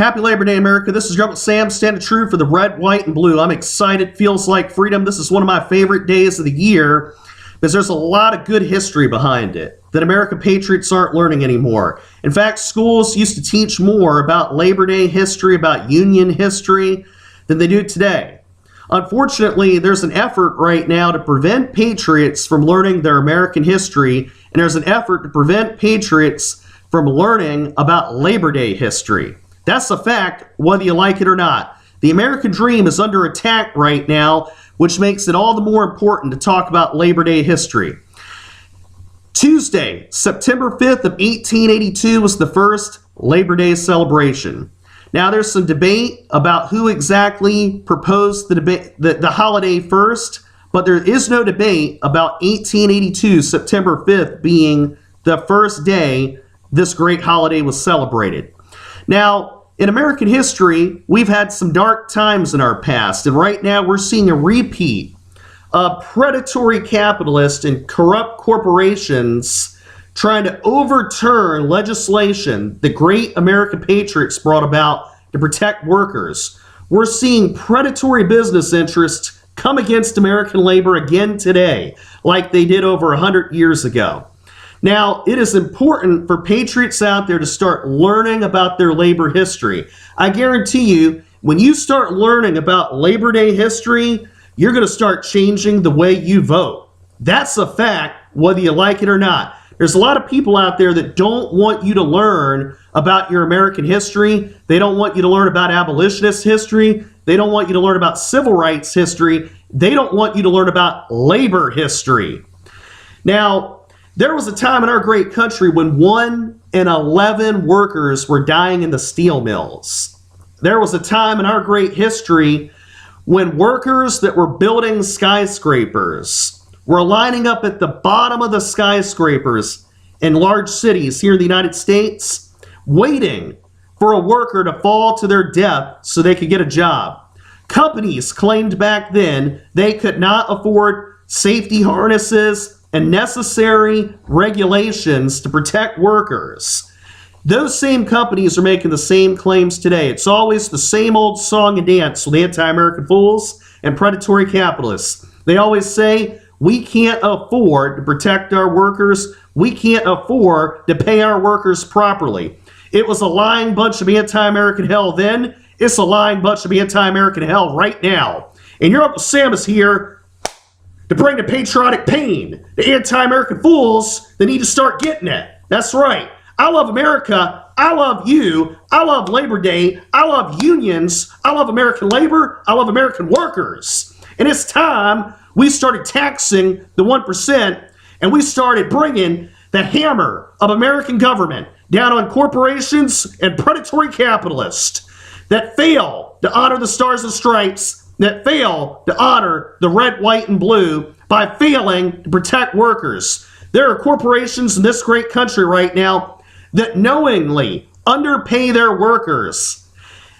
Happy Labor Day, America. This is your Uncle Sam, standing true for the red, white, and blue. I'm excited. Feels like freedom. This is one of my favorite days of the year because there's a lot of good history behind it that American patriots aren't learning anymore. In fact, schools used to teach more about Labor Day history, about Union history, than they do today. Unfortunately, there's an effort right now to prevent patriots from learning their American history, and there's an effort to prevent patriots from learning about Labor Day history. That's a fact, whether you like it or not. The American dream is under attack right now, which makes it all the more important to talk about Labor Day history. Tuesday, September 5th of 1882 was the first Labor Day celebration. Now, there's some debate about who exactly proposed the holiday first, but there is no debate about 1882, September 5th, being the first day this great holiday was celebrated. Now, in American history, we've had some dark times in our past, and right now we're seeing a repeat of predatory capitalists and corrupt corporations trying to overturn legislation the great American patriots brought about to protect workers. We're seeing predatory business interests come against American labor again today, like they did over 100 years ago. Now, it is important for patriots out there to start learning about their labor history. I guarantee you, when you start learning about Labor Day history, you're going to start changing the way you vote. That's a fact, whether you like it or not. There's a lot of people out there that don't want you to learn about your American history. They don't want you to learn about abolitionist history. They don't want you to learn about civil rights history. They don't want you to learn about labor history. Now, there was a time in our great country when 1 in 11 workers were dying in the steel mills. There was a time in our great history when workers that were building skyscrapers were lining up at the bottom of the skyscrapers in large cities here in the United States, waiting for a worker to fall to their death so they could get a job. Companies claimed back then they could not afford safety harnesses and necessary regulations to protect workers. Those same companies are making the same claims today. It's always the same old song and dance with anti-American fools and predatory capitalists. They always say, we can't afford to protect our workers. We can't afford to pay our workers properly. It was a lying bunch of anti-American hell then. It's a lying bunch of anti-American hell right now. And your Uncle Sam is here to bring the patriotic pain. The anti-American fools, they need to start getting it. That's right. I love America. I love you. I love Labor Day. I love unions. I love American labor. I love American workers. And it's time we started taxing the 1% and we started bringing the hammer of American government down on corporations and predatory capitalists that fail to honor the stars and stripes, that fail to honor the red, white, and blue by failing to protect workers. There are corporations in this great country right now that knowingly underpay their workers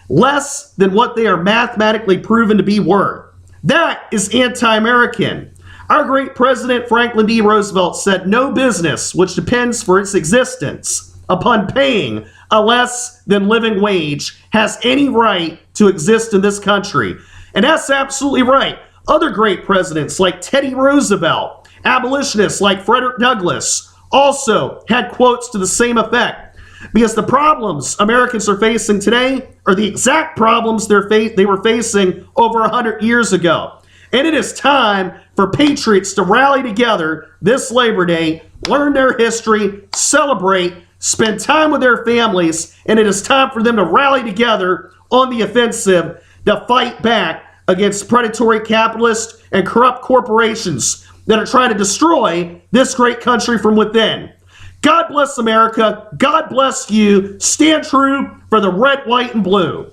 less than what they are mathematically proven to be worth. That is anti-American. Our great President Franklin D. Roosevelt said no business which depends for its existence upon paying a less than living wage has any right to exist in this country. And that's absolutely right. Other great presidents like Teddy Roosevelt, abolitionists like Frederick Douglass, also had quotes to the same effect. Because the problems Americans are facing today are the exact problems they were facing over 100 years ago. And it is time for patriots to rally together this Labor Day, learn their history, celebrate, spend time with their families, and it is time for them to rally together on the offensive to fight back against predatory capitalists and corrupt corporations that are trying to destroy this great country from within. God bless America. God bless you. Stand true for the red, white, and blue.